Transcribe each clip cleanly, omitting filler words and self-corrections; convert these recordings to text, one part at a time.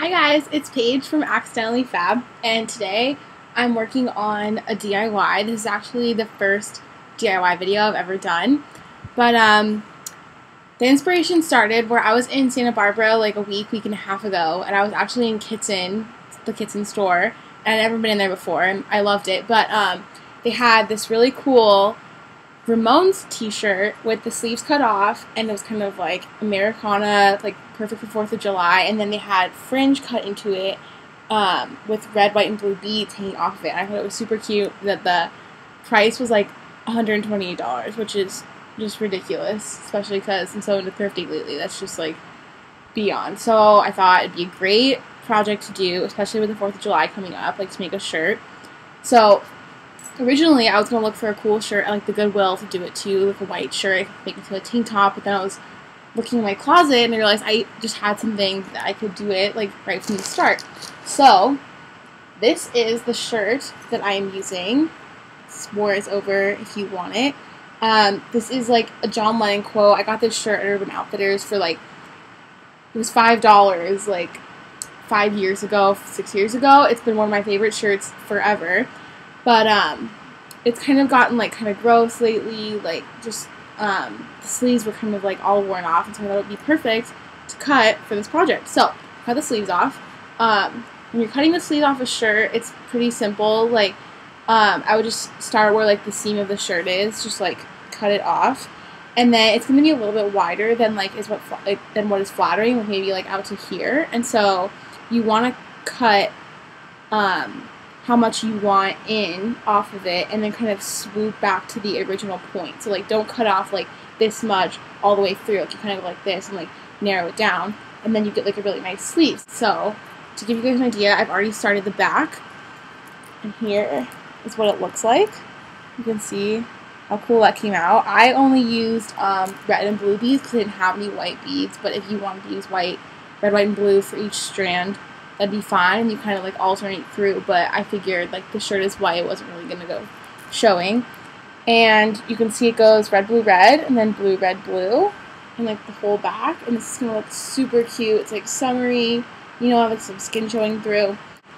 Hi guys, it's Paige from Accidentally Fab, and today I'm working on a DIY. This is actually the first DIY video I've ever done, but the inspiration started where I was in Santa Barbara like a week and a half ago, and I was actually in Kitson, the Kitson store, and I'd never been in there before, and I loved it, but they had this really cool Ramones t-shirt with the sleeves cut off, and it was kind of like Americana, like perfect for 4th of July, and then they had fringe cut into it with red, white, and blue beads hanging off of it. And I thought it was super cute that the price was like $128, which is just ridiculous, especially because I'm so into thrifting lately. That's just like beyond. So I thought it'd be a great project to do, especially with the 4th of July coming up, like to make a shirt. So originally, I was going to look for a cool shirt at like the Goodwill to do it too, like a white shirt, I could make it to a tank top, but then I was looking in my closet and I realized I just had something that I could do it like right from the start. So, this is the shirt that I am using. War is over if you want it. This is like a John Lennon quote. I got this shirt at Urban Outfitters for like, it was $5 like 5 years ago, 6 years ago. It's been one of my favorite shirts forever. But it's kind of gotten like kind of gross lately, like just the sleeves were kind of like all worn off, and so I thought it would be perfect to cut for this project. So cut the sleeves off. When you're cutting the sleeves off a shirt, it's pretty simple. Like I would just start where like the seam of the shirt is, just like cut it off, and then it's going to be a little bit wider than like what is flattering, like maybe like out to here, and so you want to cut how much you want in off of it, and then kind of swoop back to the original point. So like don't cut off like this much all the way through, like you kind of go like this and like narrow it down, and then you get like a really nice sleeve. So to give you guys an idea, I've already started the back, and here is what it looks like. You can see how cool that came out. I only used red and blue beads because I didn't have any white beads, but if you wanted to use red, white, and blue for each strand, that'd be fine. You kind of like alternate through, but I figured like the shirt is white, it wasn't really gonna go showing. And you can see it goes red, blue, red, and then blue, red, blue, and like the whole back. And this is gonna look super cute. It's like summery, you know, like some skin showing through.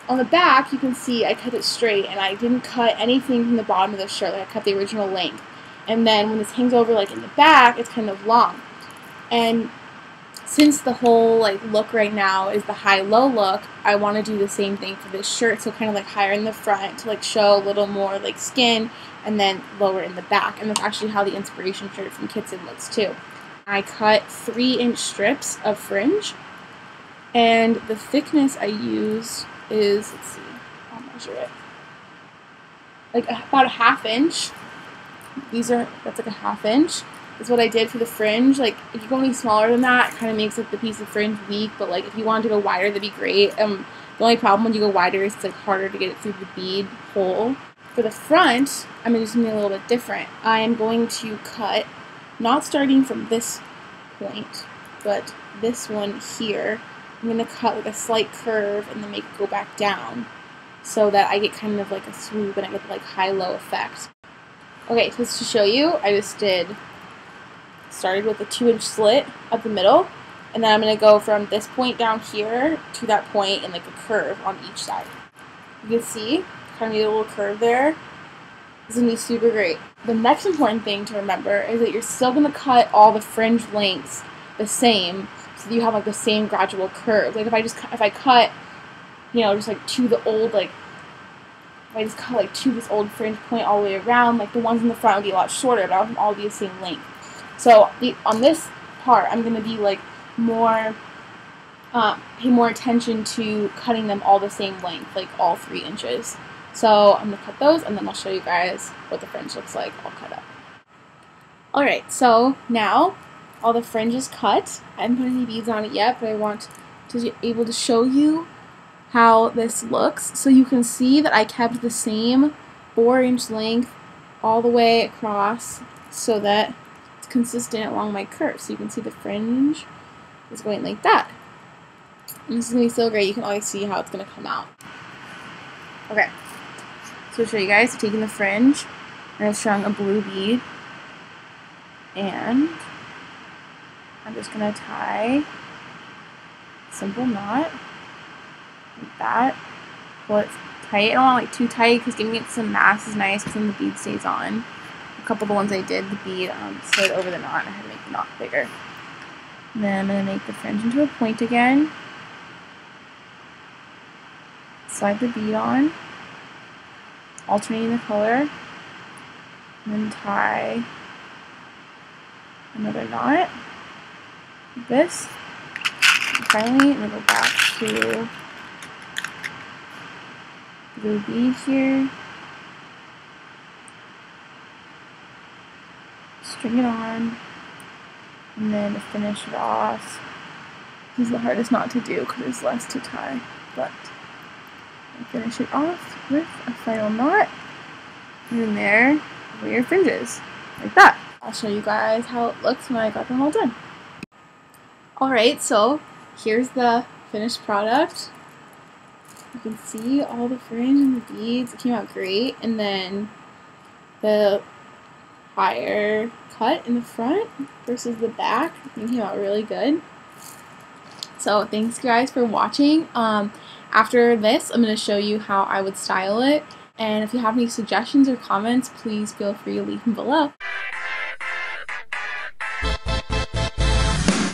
On the back, you can see I cut it straight, and I didn't cut anything from the bottom of the shirt. Like I cut the original length. And then when this hangs over like in the back, it's kind of long. And since the whole like look right now is the high-low look, I want to do the same thing for this shirt, so kind of like higher in the front to like show a little more like skin, and then lower in the back. And that's actually how the inspiration shirt from Kitson looks too. I cut 3-inch strips of fringe, and the thickness I use is, let's see, I'll measure it, like about a 1/2 inch. That's like a 1/2 inch. Is what I did for the fringe. Like if you go any smaller than that, it kind of makes like the piece of fringe weak, but like if you wanted to go wider, that'd be great. The only problem when you go wider is it's like harder to get it through the bead hole. For the front, I'm going to do something a little bit different. I am going to cut, not starting from this point, but this one here. I'm going to cut like a slight curve and then make it go back down, so that I get kind of like a swoop and I get the like high-low effect. Okay, so just to show you, I just started with a 2-inch slit up the middle, and then I'm going to go from this point down here to that point in like a curve on each side. You can see, kind of made a little curve there. This is going to be super great. The next important thing to remember is that you're still going to cut all the fringe lengths the same, so that you have like the same gradual curve. Like if I cut, you know, just like to the old, like if I just cut like to this old fringe point all the way around, like the ones in the front would be a lot shorter, but I want them all to be the same length. So on this part, I'm going to be like more, pay more attention to cutting them all the same length, like all 3 inches. So I'm going to cut those, and then I'll show you guys what the fringe looks like all cut up. Alright, so now all the fringe is cut. I haven't put any beads on it yet, but I want to be able to show you how this looks. So you can see that I kept the same 4-inch length all the way across, so that consistent along my curve. So you can see the fringe is going like that. And this is going to be so great. You can always see how it's going to come out. Okay. So I'll show you guys. I'm taking the fringe, and I've strung a blue bead, and I'm just going to tie a simple knot like that. Pull it tight. I don't want like too tight because giving it some mass is nice because then the bead stays on. A couple of the ones I did, the bead slid over the knot. I had to make the knot bigger. And then I'm going to make the fringe into a point again. Slide the bead on, alternating the color, and then tie another knot like this. And finally, I'm going to go back to the blue bead here, string it on, and then to finish it off, this is the hardest knot to do because there's less to tie, but finish it off with a final knot, and then there are your fringes, like that. I'll show you guys how it looks when I got them all done. Alright, so here's the finished product. You can see all the fringe and the beads. It came out great, and then the higher cut in the front versus the back, it came out really good. So thanks guys for watching. After this, I'm going to show you how I would style it, and if you have any suggestions or comments, please feel free to leave them below.